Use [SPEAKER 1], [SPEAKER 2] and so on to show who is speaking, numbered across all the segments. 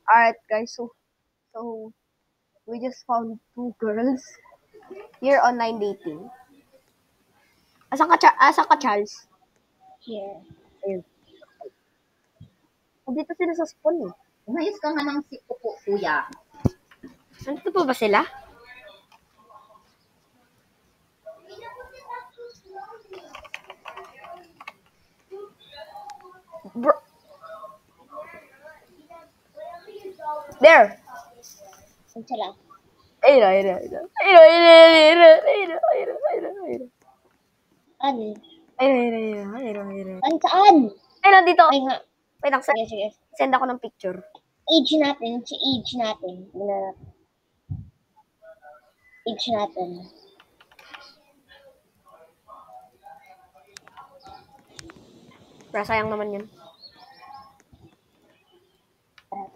[SPEAKER 1] Alright, guys. So we just found two girls here online dating. Asan ka, Charles?
[SPEAKER 2] Here.
[SPEAKER 1] Ayun. Nandito sila sa spawn eh.
[SPEAKER 2] Umayos ka nga ng upo, kuya.
[SPEAKER 1] Nandito pa ba sila? Bro. There!
[SPEAKER 2] Saan sila? Ano? Saan?
[SPEAKER 1] Ay, nandito.
[SPEAKER 2] Ay nga.
[SPEAKER 1] Wait lang,
[SPEAKER 2] Sige, sige.
[SPEAKER 1] send ako ng picture.
[SPEAKER 2] Age natin. Si age natin. Age natin.
[SPEAKER 1] Pero sayang naman yun.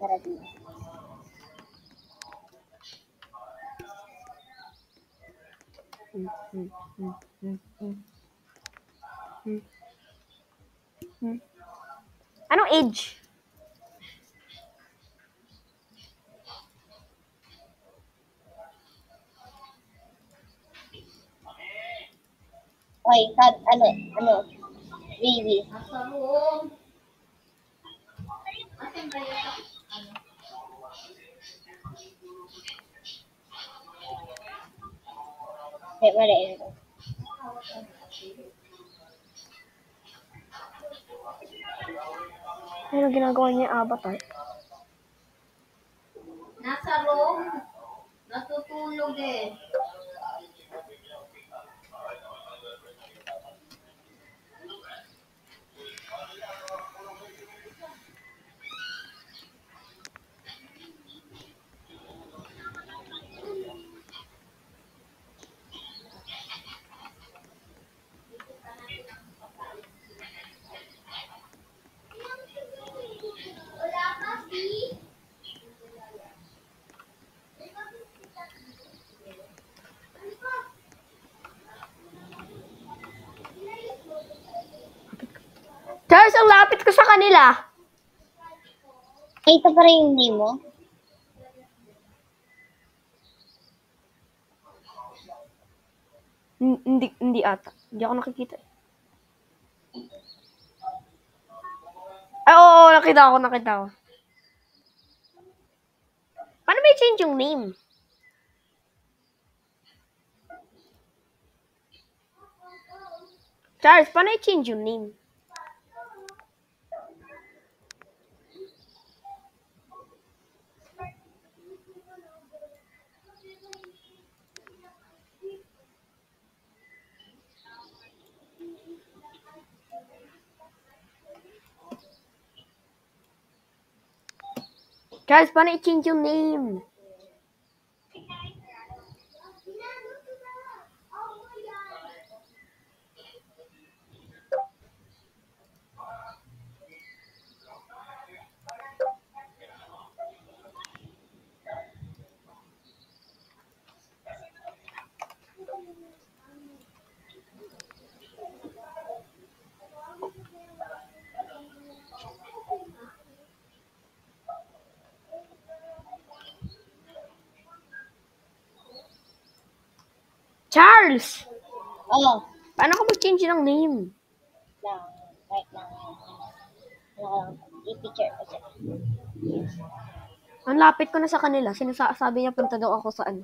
[SPEAKER 2] Tara dito.
[SPEAKER 1] Anong age?
[SPEAKER 2] Okay, baby. Nasa room. Asan ba yung mali.
[SPEAKER 1] Ano ginagawa niya yung avatar?
[SPEAKER 2] Nasa room. Natutulog eh.
[SPEAKER 1] Charles, ang lapit ko sa kanila.
[SPEAKER 2] Ay, ito pa rin yung name mo?
[SPEAKER 1] Hindi ata. Hindi ako nakikita. Ay, oo, nakita ko. Paano may change yung name? Charles, paano i-change yung name? Charles, paano i-change yung name? Charles!
[SPEAKER 2] Oo.
[SPEAKER 1] Paano ko mag-change ng name?
[SPEAKER 2] Lang. Right lang. I-picture ko siya.
[SPEAKER 1] Ang lapit ko na sa kanila. Sinasabi niya punta daw ako saan.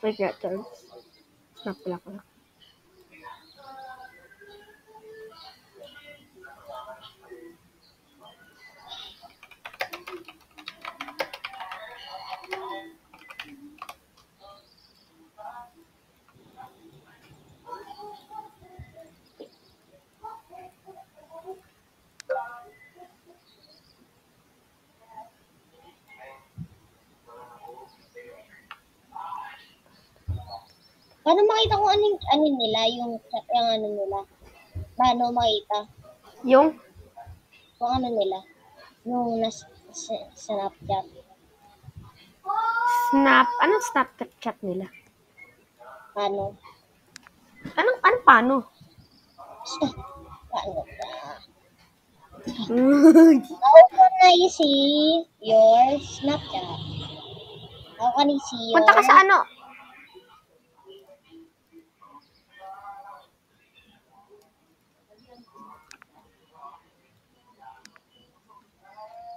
[SPEAKER 1] Wait nga, Charles. Snap pala ko na.
[SPEAKER 2] Paano makita kung ano nila, yung ano nila? Paano makita
[SPEAKER 1] Yung
[SPEAKER 2] kung ano nila? Yung Snapchat.
[SPEAKER 1] anong Snapchat nila?
[SPEAKER 2] Paano?
[SPEAKER 1] Paano?
[SPEAKER 2] Paano ba? How can I see your Snapchat? How can I see
[SPEAKER 1] Punta ka sa
[SPEAKER 2] your...
[SPEAKER 1] ano?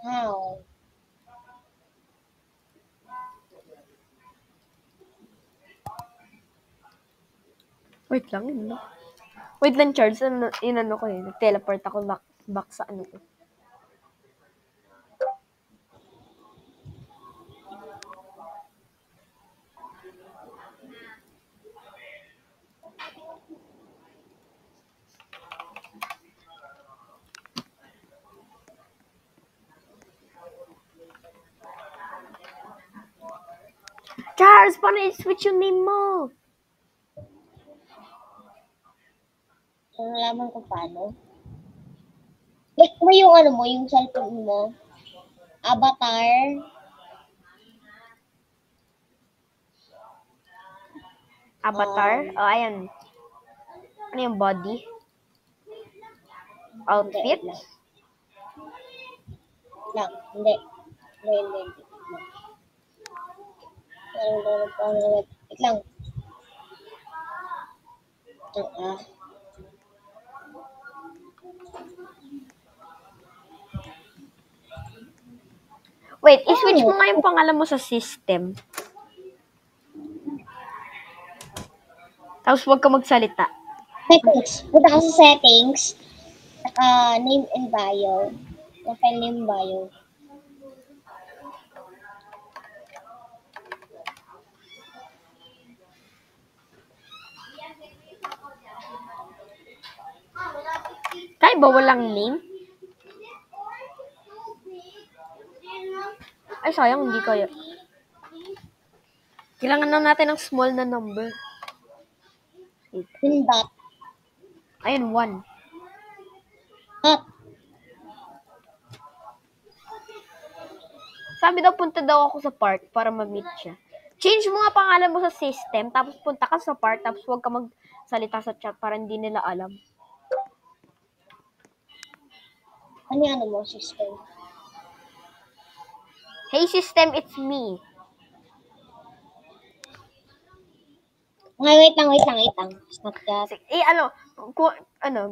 [SPEAKER 2] How?
[SPEAKER 1] Wait lang, ano? Wait lang, Charles. Inano ko eh. Nag-teleport ako back sa ano ko. Charles, paano i-switch yung name mo?
[SPEAKER 2] So, nalaman ko paano. Click mo yung ano mo, yung cellphone mo. Avatar.
[SPEAKER 1] Avatar? Oh, ayan. Ano yung body? Outfit?
[SPEAKER 2] Hindi. Hindi. Wait lang.
[SPEAKER 1] Wait, i-switch mo nga yung pangalan mo sa system. Tapos huwag ka magsalita.
[SPEAKER 2] Settings. Punta ka sa settings. Name and bio. Profile name bio.
[SPEAKER 1] Kaya ba walang name? Ay, sayang, hindi kaya. Kailangan na natin ng small na number.
[SPEAKER 2] Yung dot.
[SPEAKER 1] Ayun, 1.
[SPEAKER 2] Dot.
[SPEAKER 1] Sabi daw, punta daw ako sa park para ma-meet siya. Change mo nga pangalan mo sa system, tapos punta ka sa park, tapos huwag ka magsalita sa chat para hindi nila alam.
[SPEAKER 2] Ano yung ano mo, system?
[SPEAKER 1] Hey system, it's me.
[SPEAKER 2] Okay, wait lang. Snapchat.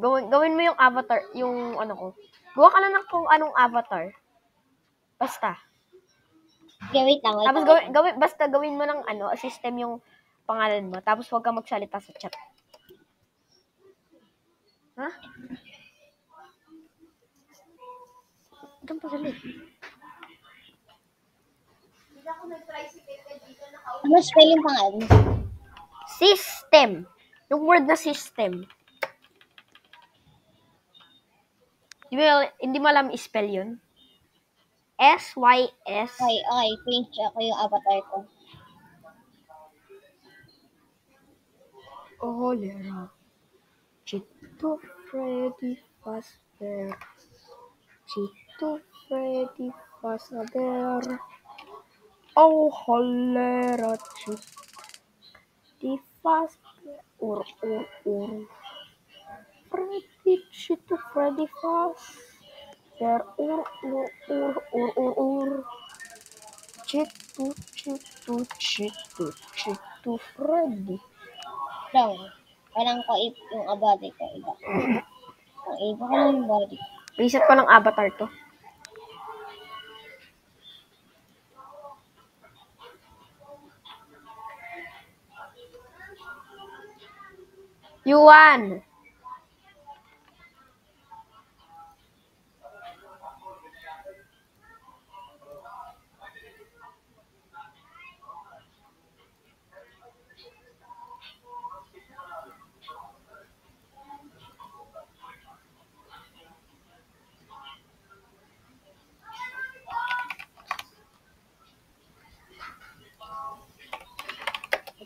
[SPEAKER 1] Gawin mo yung avatar, yung ano ko. Gawa ka lang ng kung anong avatar. Basta.
[SPEAKER 2] Okay, wait lang.
[SPEAKER 1] Tapos gawin mo ng system yung pangalan mo. Tapos huwag ka magsalita sa chat. Ha? Diyan pa sali.
[SPEAKER 2] Ano spelling pangalan mo?
[SPEAKER 1] System. Yung word na system. Hindi mo alam i-spell yun? S-Y-S.
[SPEAKER 2] Okay. Change ako yung avatar ko.
[SPEAKER 1] Oh, Lera. Chito Freddy Fazbear. Chito Freddy Fazbear. Oh, holera. Chito Fazbear. Ur. Chito Freddy Fazbear. Ur. Chito Freddy.
[SPEAKER 2] Lang. Kailangan ko yung avatar ko. Iba. Iba ko lang yung body.
[SPEAKER 1] Reset ko lang avatar to. Yuan.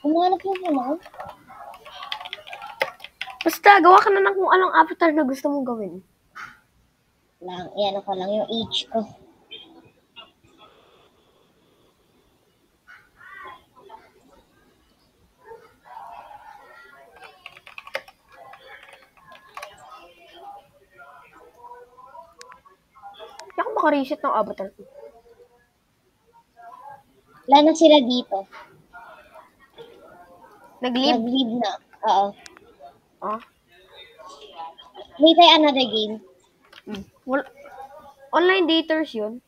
[SPEAKER 2] Kumanap yung ano.
[SPEAKER 1] Basta, gawa ka na ng kung anong avatar na gusto mong gawin.
[SPEAKER 2] Lang, yan ako lang yung age ko.
[SPEAKER 1] Hindi ako makareset ng avatar ko.
[SPEAKER 2] Wala na sila dito.
[SPEAKER 1] Nag-leave?
[SPEAKER 2] Nag-leave na. Oo.
[SPEAKER 1] Ah.
[SPEAKER 2] May tayo another game.
[SPEAKER 1] Online daters yun.